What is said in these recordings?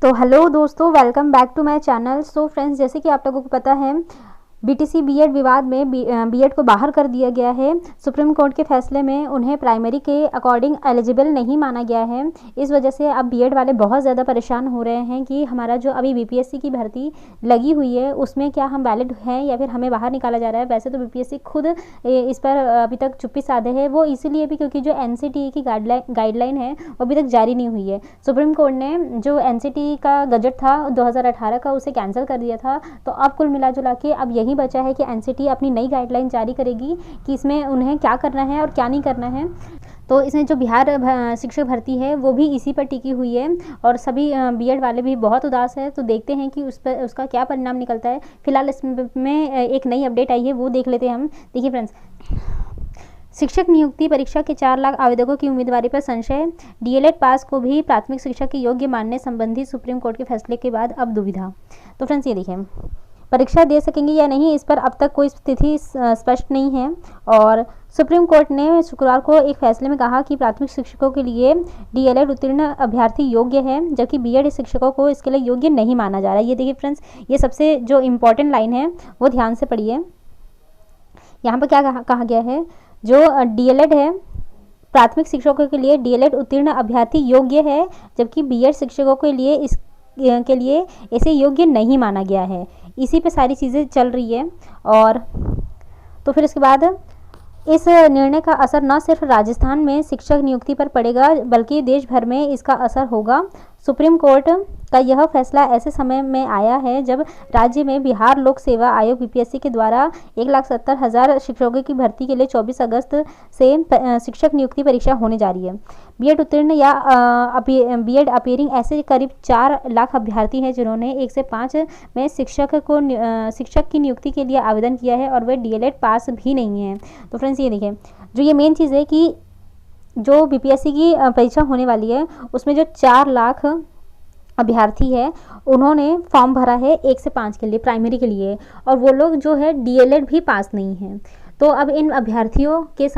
तो हेलो दोस्तों, welcome back to my channel. So friends, जैसे कि आप लोगों को पता है बीटीसी बीएड विवाद में बीएड को बाहर कर दिया गया है। सुप्रीम कोर्ट के फैसले में उन्हें प्राइमरी के अकॉर्डिंग एलिजिबल नहीं माना गया है। इस वजह से अब बीएड वाले बहुत ज़्यादा परेशान हो रहे हैं कि हमारा जो अभी बीपीएससी की भर्ती लगी हुई है उसमें क्या हम वैलिड हैं या फिर हमें बाहर निकाला जा रहा है। वैसे तो बीपीएससी खुद इस पर अभी तक चुप्पी साधे है, वो इसीलिए भी क्योंकि जो एनसीटीई की गाइडलाइन है वो अभी तक जारी नहीं हुई है। सुप्रीम कोर्ट ने जो एनसीटीई का गजट था 2018 का उसे कैंसिल कर दिया था। तो अब कुल मिला जुला के अब यही बचा है कि एनसीटीई अपनी नई गाइडलाइन जारी करेगी कि इसमें उन्हें क्या करना है और क्या नहीं करना है। तो इसमें जो बिहार शिक्षक भर्ती है वो भी इसी पर टिकी हुई है और सभी बीएड वाले भी बहुत उदास है। तो देखते हैं कि उस पर उसका क्या परिणाम निकलता है। फिलहाल इसमें एक नई अपडेट आई है, वो देख लेते हैं हम। देखिए फ्रेंड्स, शिक्षक नियुक्ति परीक्षा के 4 लाख आवेदकों की उम्मीदवारी पर संशय, डीएलएड पास को भी प्राथमिक शिक्षा के योग्य मानने संबंधी सुप्रीम कोर्ट के फैसले के बाद अब दुविधा। तो फ्रेंड्स, ये देखिए, परीक्षा दे सकेंगे या नहीं इस पर अब तक कोई स्थिति स्पष्ट नहीं है। और सुप्रीम कोर्ट ने शुक्रवार को एक फैसले में कहा कि प्राथमिक शिक्षकों के लिए डीएलएड उत्तीर्ण अभ्यर्थी योग्य है, जबकि बीएड शिक्षकों को इसके लिए योग्य नहीं माना जा रहा है। ये देखिए फ्रेंड्स, ये सबसे जो इम्पोर्टेंट लाइन है वो ध्यान से पढ़िए। यहाँ पर क्या कहा गया है, जो डीएलएड है प्राथमिक शिक्षकों के लिए डीएलएड उत्तीर्ण अभ्यर्थी योग्य है, जबकि बीएड शिक्षकों के लिए इसे योग्य नहीं माना गया है। इसी पे सारी चीज़ें चल रही है। और तो फिर इसके बाद इस निर्णय का असर न सिर्फ राजस्थान में शिक्षक नियुक्ति पर पड़ेगा बल्कि देश भर में इसका असर होगा। सुप्रीम कोर्ट का यह फैसला ऐसे समय में आया है जब राज्य में बिहार लोक सेवा आयोग बीपीएससी के द्वारा 1,70,000 शिक्षकों की भर्ती के लिए 24 अगस्त से शिक्षक नियुक्ति परीक्षा होने जा रही है। बीएड उत्तीर्ण या बीएड अपीयरिंग ऐसे करीब 4 लाख अभ्यर्थी हैं जिन्होंने 1 से 5 में शिक्षक की नियुक्ति के लिए आवेदन किया है और वे डीएलएड पास भी नहीं है। तो फ्रेंड्स, ये देखिए, जो ये मेन चीज़ है कि जो बीपीएससी की परीक्षा होने वाली है उसमें जो 4 लाख अभ्यर्थी है उन्होंने फॉर्म भरा है 1 से 5 के लिए, प्राइमरी के लिए, और वो लोग जो है डीएलएड भी पास नहीं है। तो अब इन अभ्यर्थियों के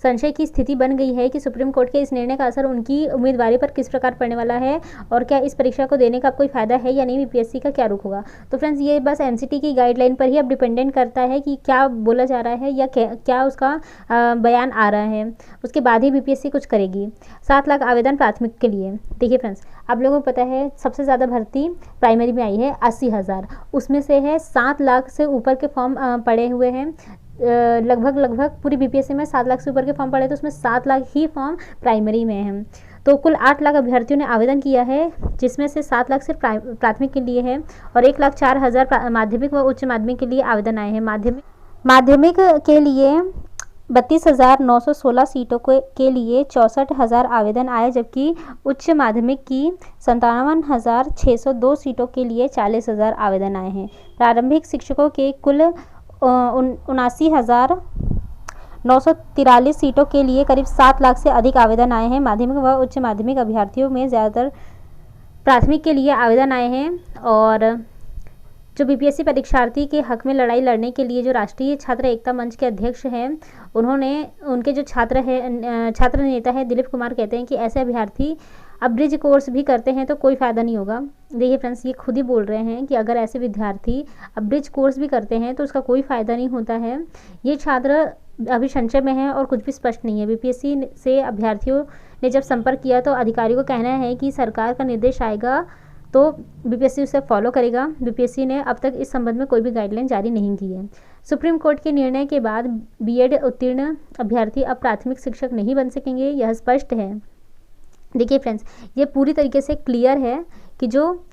संशय की स्थिति बन गई है कि सुप्रीम कोर्ट के इस निर्णय का असर उनकी उम्मीदवारी पर किस प्रकार पड़ने वाला है और क्या इस परीक्षा को देने का कोई फायदा है या नहीं, बीपीएससी का क्या रुख होगा। तो फ्रेंड्स, ये बस एनसीटी की गाइडलाइन पर ही अब डिपेंडेंट करता है कि क्या बोला जा रहा है या क्या उसका बयान आ रहा है, उसके बाद ही बीपीएससी कुछ करेगी। 7 लाख आवेदन प्राथमिक के लिए। देखिए फ्रेंड्स, आप लोगों को पता है सबसे ज़्यादा भर्ती प्राइमरी में आई है 80,000, उसमें से है 7 लाख से ऊपर के फॉर्म पड़े हुए हैं। लगभग पूरी बीपीएससी में 7 लाख से ऊपर के फॉर्म पड़े तो उसमें 7 लाख ही फॉर्म प्राइमरी में हैं। तो कुल 8 लाख अभ्यर्थियों ने आवेदन किया है, जिसमें से 7 लाख सिर्फ प्राथमिक के लिए है और 1,04,000 माध्यमिक व उच्च माध्यमिक के लिए आवेदन आए हैं। माध्यमिक के लिए 32,916 सीटों के लिए 64,000 आवेदन आए, जबकि उच्च माध्यमिक की 57,602 सीटों के लिए 40,000 आवेदन आए हैं। प्रारंभिक शिक्षकों के कुल 79,943 सीटों के लिए करीब 7 लाख से अधिक आवेदन आए हैं। माध्यमिक व उच्च माध्यमिक अभ्यर्थियों में ज़्यादातर प्राथमिक के लिए आवेदन आए हैं। और जो बीपीएससी परीक्षार्थी के हक में लड़ाई लड़ने के लिए जो राष्ट्रीय छात्र एकता मंच के अध्यक्ष हैं उनके जो छात्र नेता है दिलीप कुमार कहते हैं कि ऐसे अभ्यर्थी अब ब्रिज कोर्स भी करते हैं तो कोई फ़ायदा नहीं होगा। देखिए फ्रेंड्स, ये खुद ही बोल रहे हैं कि अगर ऐसे विद्यार्थी अब ब्रिज कोर्स भी करते हैं तो उसका कोई फ़ायदा नहीं होता है। ये छात्र अभी संशय में है और कुछ भी स्पष्ट नहीं है। बीपीएससी से अभ्यर्थियों ने जब संपर्क किया तो अधिकारियों का कहना है कि सरकार का निर्देश आएगा तो बीपीएससी उसे फॉलो करेगा। बीपीएससी ने अब तक इस संबंध में कोई भी गाइडलाइन जारी नहीं की है। सुप्रीम कोर्ट के निर्णय के बाद बीएड उत्तीर्ण अभ्यर्थी अब प्राथमिक शिक्षक नहीं बन सकेंगे, यह स्पष्ट है। देखिए फ्रेंड्स, ये पूरी तरीके से क्लियर है कि जो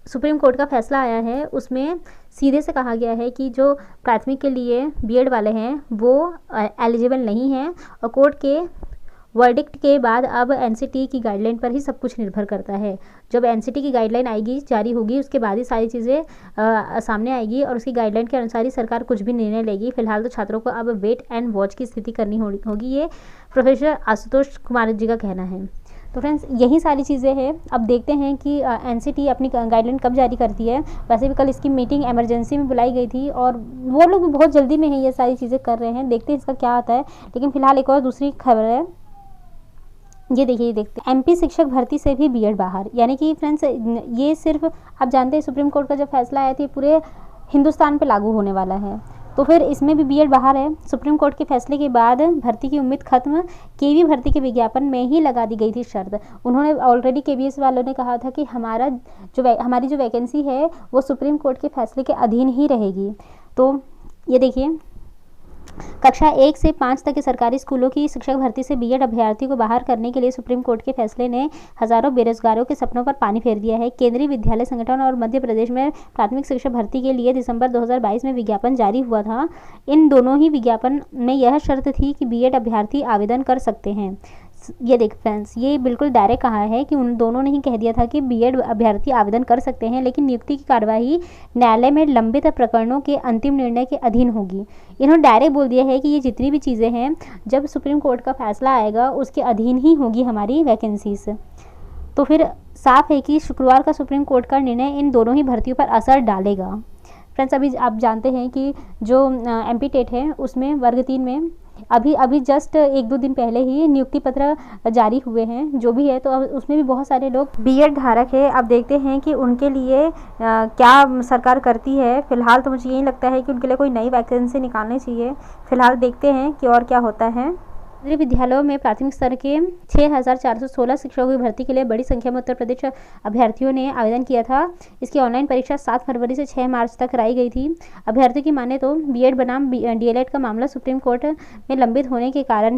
सुप्रीम कोर्ट का फैसला आया है उसमें सीधे से कहा गया है कि जो प्राथमिक के लिए बीएड वाले हैं वो एलिजिबल नहीं हैं और कोर्ट के वर्डिक्ट के बाद अब एनसीटी की गाइडलाइन पर ही सब कुछ निर्भर करता है। जब एनसीटी की गाइडलाइन आएगी, जारी होगी, उसके बाद ही सारी चीज़ें सामने आएगी और उसकी गाइडलाइन के अनुसार ही सरकार कुछ भी निर्णय लेगी। फिलहाल तो छात्रों को अब वेट एंड वॉच की स्थिति करनी होगी, ये प्रोफेसर आशुतोष कुमार जी का कहना है। तो फ्रेंड्स, यही सारी चीज़ें हैं। अब देखते हैं कि एनसीटी अपनी गाइडलाइन कब जारी करती है। वैसे भी कल इसकी मीटिंग इमरजेंसी में बुलाई गई थी और वो लोग भी बहुत जल्दी में है ये सारी चीज़ें कर रहे हैं। देखते हैं इसका क्या आता है। लेकिन फिलहाल एक और दूसरी खबर है ये देखिए, देखते हैं एमपी शिक्षक भर्ती से भी बीएड बाहर, यानी कि फ्रेंड्स ये सिर्फ आप जानते हैं सुप्रीम कोर्ट का जो फैसला आया था पूरे हिंदुस्तान पे लागू होने वाला है, तो फिर इसमें भी बीएड बाहर है। सुप्रीम कोर्ट के फैसले के बाद भर्ती की उम्मीद खत्म, केवी भर्ती के विज्ञापन में ही लगा दी गई थी शर्त। उन्होंने ऑलरेडी केवीएस वालों ने कहा था कि हमारी जो वैकेंसी है वो सुप्रीम कोर्ट के फैसले के अधीन ही रहेगी। तो ये देखिए, कक्षा 1 से 5 तक के सरकारी स्कूलों की शिक्षक भर्ती से बीएड अभ्यर्थी को बाहर करने के लिए सुप्रीम कोर्ट के फैसले ने हजारों बेरोजगारों के सपनों पर पानी फेर दिया है। केंद्रीय विद्यालय संगठन और मध्य प्रदेश में प्राथमिक शिक्षक भर्ती के लिए दिसंबर 2022 में विज्ञापन जारी हुआ था। इन दोनों ही विज्ञापन में यह शर्त थी कि बीएड अभ्यर्थी आवेदन कर सकते हैं। ये देख फ्रेंड्स, ये बिल्कुल डायरेक्ट कहा है कि उन दोनों ने ही कह दिया था कि बीएड अभ्यर्थी आवेदन कर सकते हैं, लेकिन नियुक्ति की कार्यवाही न्यायालय में लंबित प्रकरणों के अंतिम निर्णय के अधीन होगी। इन्होंने डायरेक्ट बोल दिया है कि ये जितनी भी चीज़ें हैं जब सुप्रीम कोर्ट का फैसला आएगा उसके अधीन ही होगी हमारी वैकेंसीज। तो फिर साफ है कि शुक्रवार का सुप्रीम कोर्ट का निर्णय इन दोनों ही भर्तियों पर असर डालेगा। फ्रेंड्स, अभी आप जानते हैं कि जो एमपी टेट है उसमें वर्ग 3 में अभी जस्ट 1-2 दिन पहले ही नियुक्ति पत्र जारी हुए हैं, जो भी है। तो अब उसमें भी बहुत सारे लोग बीएड धारक है। अब देखते हैं कि उनके लिए क्या सरकार करती है। फिलहाल तो मुझे यही लगता है कि उनके लिए कोई नई वैकेंसी निकालनी चाहिए। फिलहाल देखते हैं कि और क्या होता है। केंद्रीय विद्यालयों में प्राथमिक स्तर के 6,416 शिक्षकों की भर्ती के लिए बड़ी संख्या में उत्तर प्रदेश अभ्यर्थियों ने आवेदन किया था। इसकी ऑनलाइन परीक्षा 7 फरवरी से 6 मार्च तक कराई गई थी। अभ्यर्थियों की माने तो बीएड बनाम डीएलएड का मामला सुप्रीम कोर्ट में लंबित होने के कारण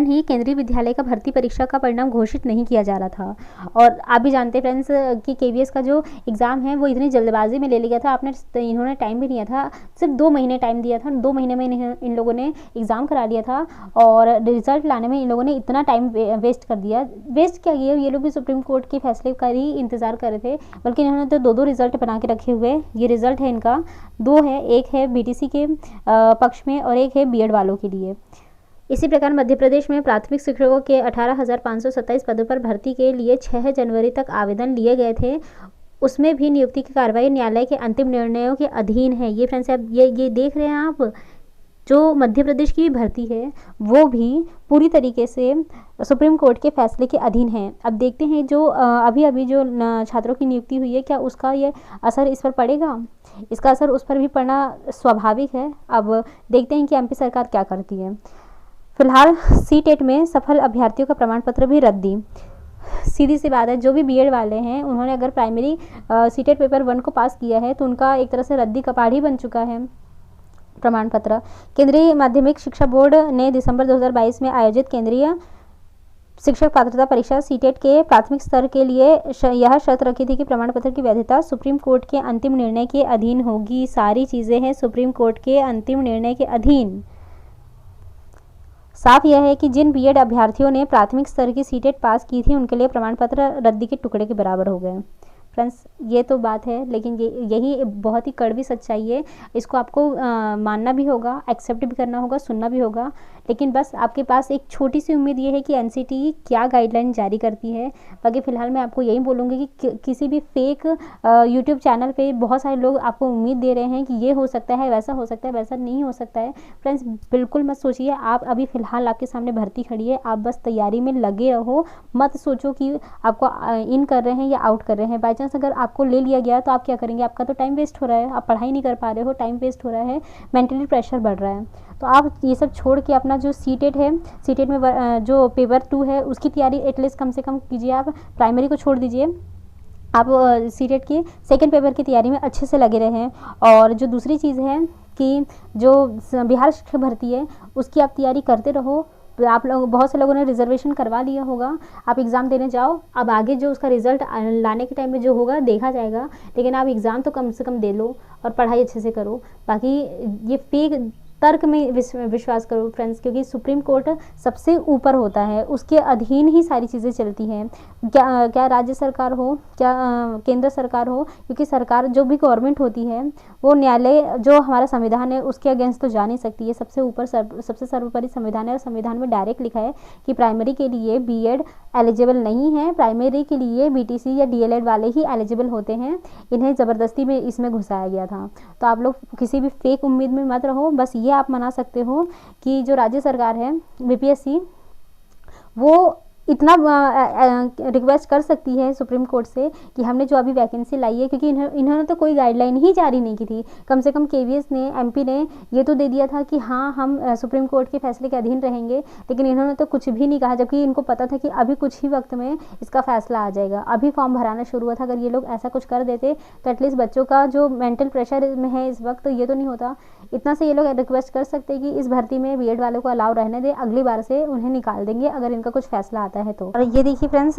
ही केंद्रीय विद्यालय का भर्ती परीक्षा का परिणाम घोषित नहीं किया जा रहा था। और आप भी जानते हैं फ्रेंड्स कि केवीएस का जो एग्ज़ाम है वो इतनी जल्दबाजी में ले लिया था। इन्होंने टाइम भी नहीं दिया था, सिर्फ 2 महीने टाइम दिया था। 2 महीने में इन लोगों ने एग्ज़ाम करा लिया था और रिजल्ट लाने में इन लोगों ने इतना टाइम वेस्ट कर दिया। वेस्ट क्या किया, ये लोग भी सुप्रीम कोर्ट के फैसले का ही इंतज़ार कर रहे थे, बल्कि इन्होंने तो 2-2 रिजल्ट बना के रखे हुए। ये रिजल्ट है इनका 2 है, एक है बीटीसी के पक्ष में और एक है बीएड वालों के लिए। इसी प्रकार मध्य प्रदेश में प्राथमिक शिक्षकों के 18,527 पदों पर भर्ती के लिए 6 जनवरी तक आवेदन लिए गए थे। उसमें भी नियुक्ति की कार्रवाई न्यायालय के अंतिम निर्णयों के अधीन है। ये फ्रेंड्स, आप ये देख रहे हैं आप, जो मध्य प्रदेश की भर्ती है वो भी पूरी तरीके से सुप्रीम कोर्ट के फैसले के अधीन है। अब देखते हैं जो अभी जो छात्रों की नियुक्ति हुई है, क्या उसका ये असर इस पर पड़ेगा। इसका असर उस पर भी पड़ना स्वाभाविक है। अब देखते हैं कि एमपी सरकार क्या करती है। फिलहाल सीटेट में सफल अभ्यर्थियों का प्रमाण पत्र भी रद्दी। सीधी सी बात है, जो भी बीएड वाले हैं उन्होंने अगर प्राइमरी सीटेट पेपर 1 को पास किया है तो उनका एक तरह से रद्दी कपाड़ ही बन चुका है प्रमाण पत्र। केंद्रीय माध्यमिक शिक्षा बोर्ड ने दिसंबर 2022 में आयोजित केंद्रीय शिक्षक पात्रता परीक्षा सीटेट के प्राथमिक स्तर के लिए यह शर्त रखी थी कि प्रमाण पत्र की वैधता सुप्रीम कोर्ट के अंतिम निर्णय के अधीन होगी। सारी चीज़ें हैं सुप्रीम कोर्ट के अंतिम निर्णय के अधीन। साफ यह है कि जिन बीएड अभ्यर्थियों ने प्राथमिक स्तर की सीटेट पास की थी उनके लिए प्रमाण पत्र रद्दी के टुकड़े के बराबर हो गए। फ्रेंड्स, ये तो बात है, लेकिन यही बहुत ही कड़वी सच्चाई है। इसको आपको मानना भी होगा, एक्सेप्ट भी करना होगा, सुनना भी होगा। लेकिन बस आपके पास एक छोटी सी उम्मीद ये है कि एनसीटी क्या गाइडलाइन जारी करती है। बाकी फ़िलहाल मैं आपको यही बोलूँगी कि किसी भी फेक यूट्यूब चैनल पे बहुत सारे लोग आपको उम्मीद दे रहे हैं कि ये हो सकता है, वैसा हो सकता है, वैसा नहीं हो सकता है। फ्रेंड्स, बिल्कुल मत सोचिए। आप अभी फ़िलहाल आपके सामने भर्ती खड़ी है, आप बस तैयारी में लगे रहो। मत सोचो कि आपको इन कर रहे हैं या आउट कर रहे हैं। बाई चांस अगर आपको ले लिया गया तो आप क्या करेंगे? आपका तो टाइम वेस्ट हो रहा है, आप पढ़ाई नहीं कर पा रहे हो, टाइम वेस्ट हो रहा है, मेंटली प्रेशर बढ़ रहा है। तो आप ये सब छोड़ के अपना जो सीटेट है, सीटेट में जो पेपर 2 है उसकी तैयारी एटलीस्ट कम से कम कीजिए। आप प्राइमरी को छोड़ दीजिए, आप सीटेट की सेकंड पेपर की तैयारी में अच्छे से लगे रहें। और जो दूसरी चीज़ है कि जो बिहार शिक्षक भर्ती है उसकी आप तैयारी करते रहो। आप लोग, बहुत से लोगों ने रिजर्वेशन करवा लिया होगा, आप एग्ज़ाम देने जाओ। अब आगे जो उसका रिज़ल्ट लाने के टाइम में जो होगा देखा जाएगा, लेकिन आप एग्ज़ाम तो कम से कम दे लो और पढ़ाई अच्छे से करो। बाकी ये फेक तर्क में विश्वास करो फ्रेंड्स, क्योंकि सुप्रीम कोर्ट सबसे ऊपर होता है, उसके अधीन ही सारी चीज़ें चलती हैं। क्या राज्य सरकार हो, क्या केंद्र सरकार हो, क्योंकि सरकार जो भी गवर्नमेंट होती है वो न्यायालय जो हमारा संविधान है उसके अगेंस्ट तो जा नहीं सकती है। सबसे ऊपर सबसे सर्वोपरि संविधान है और संविधान में डायरेक्ट लिखा है कि प्राइमरी के लिए बीएड एलिजिबल नहीं है, प्राइमरी के लिए बीटीसी या डीएलएड वाले ही एलिजिबल होते हैं। इन्हें ज़बरदस्ती में इसमें घुसाया गया था। तो आप लोग किसी भी फेक उम्मीद में मत रहो। बस ये आप मना सकते हो कि जो राज्य सरकार है बीपीएससी वो इतना रिक्वेस्ट कर सकती है सुप्रीम कोर्ट से कि हमने जो अभी वैकेंसी लाई है, क्योंकि इन्होंने तो कोई गाइडलाइन ही जारी नहीं की थी। कम से कम केवीएस ने, एमपी ने ये तो दे दिया था कि हाँ हम सुप्रीम कोर्ट के फैसले के अधीन रहेंगे, लेकिन इन्होंने तो कुछ भी नहीं कहा, जबकि इनको पता था कि अभी कुछ ही वक्त में इसका फैसला आ जाएगा। अभी फॉर्म भराना शुरू हुआ था। अगर ये लोग ऐसा कुछ कर देते तो एटलीस्ट बच्चों का जो मेंटल प्रेशर में है इस वक्त, तो ये तो नहीं होता। इतना से ये लोग रिक्वेस्ट कर सकते हैं कि इस भर्ती में बीएड वालों को अलाउ रहने दें, अगली बार से उन्हें निकाल देंगे अगर इनका कुछ फैसला आता है तो। और ये देखिए फ्रेंड्स,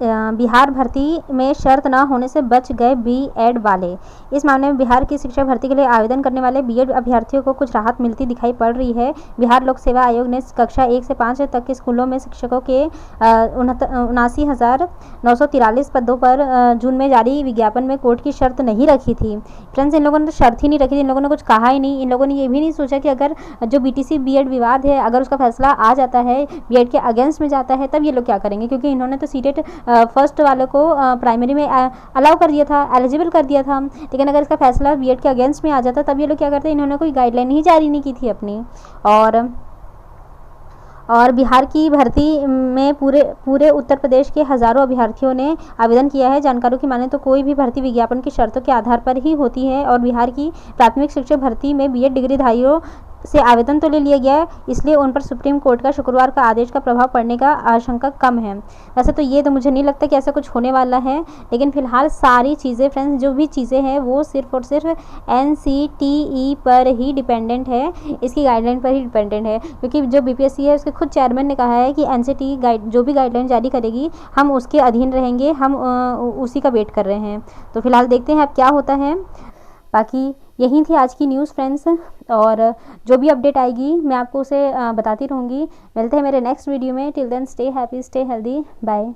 बिहार भर्ती में शर्त ना होने से बच गए बीएड वाले। इस मामले में बिहार की शिक्षक भर्ती के लिए आवेदन करने वाले बीएड अभ्यर्थियों को कुछ राहत मिलती दिखाई पड़ रही है। बिहार लोक सेवा आयोग ने कक्षा 1 से 5 तक के स्कूलों में शिक्षकों के 79,943 पदों पर जून में जारी विज्ञापन में कोर्ट की शर्त नहीं रखी थी। फ्रेंड्स, इन लोगों ने तो शर्त ही नहीं रखी थी, इन लोगों ने कुछ कहा ही नहीं। इन लोगों ने ये भी नहीं सोचा कि अगर जो बीटीसी बीएड विवाद है, अगर उसका फैसला आ जाता है, बीएड के अगेंस्ट में जाता है, तब ये लोग क्या करेंगे। क्योंकि इन्होंने तो सीटेट फर्स्ट वालों को प्राइमरी में अलाउ कर दिया था, एलिजिबल कर दिया था, लेकिन अगर इसका फैसला बीएड के अगेंस्ट में आ जाता तब ये लोग क्या करते। इन्होंने कोई गाइडलाइन ही जारी नहीं की थी अपनी। और बिहार की भर्ती में पूरे उत्तर प्रदेश के हज़ारों अभ्यर्थियों ने आवेदन किया है। जानकारों की माने तो कोई भी भर्ती विज्ञापन की शर्तों के आधार पर ही होती है, और बिहार की प्राथमिक शिक्षक भर्ती में बीएड डिग्रीधारियों से आवेदन तो ले लिया गया है, इसलिए उन पर सुप्रीम कोर्ट का शुक्रवार का आदेश का प्रभाव पड़ने का आशंका कम है। वैसे तो ये तो मुझे नहीं लगता कि ऐसा कुछ होने वाला है, लेकिन फिलहाल सारी चीज़ें फ्रेंड्स, जो भी चीज़ें हैं वो सिर्फ और सिर्फ एनसीटीई पर ही डिपेंडेंट है, इसकी गाइडलाइन पर ही डिपेंडेंट है। क्योंकि जो बीपीएससी है उसके खुद चेयरमैन ने कहा है कि एनसीटीई जो भी गाइडलाइन जारी करेगी हम उसके अधीन रहेंगे, हम उसी का वेट कर रहे हैं। तो फिलहाल देखते हैं अब क्या होता है। बाकी यही थी आज की न्यूज़ फ्रेंड्स, और जो भी अपडेट आएगी मैं आपको उसे बताती रहूँगी। मिलते हैं मेरे नेक्स्ट वीडियो में। Till then stay happy, stay healthy, bye.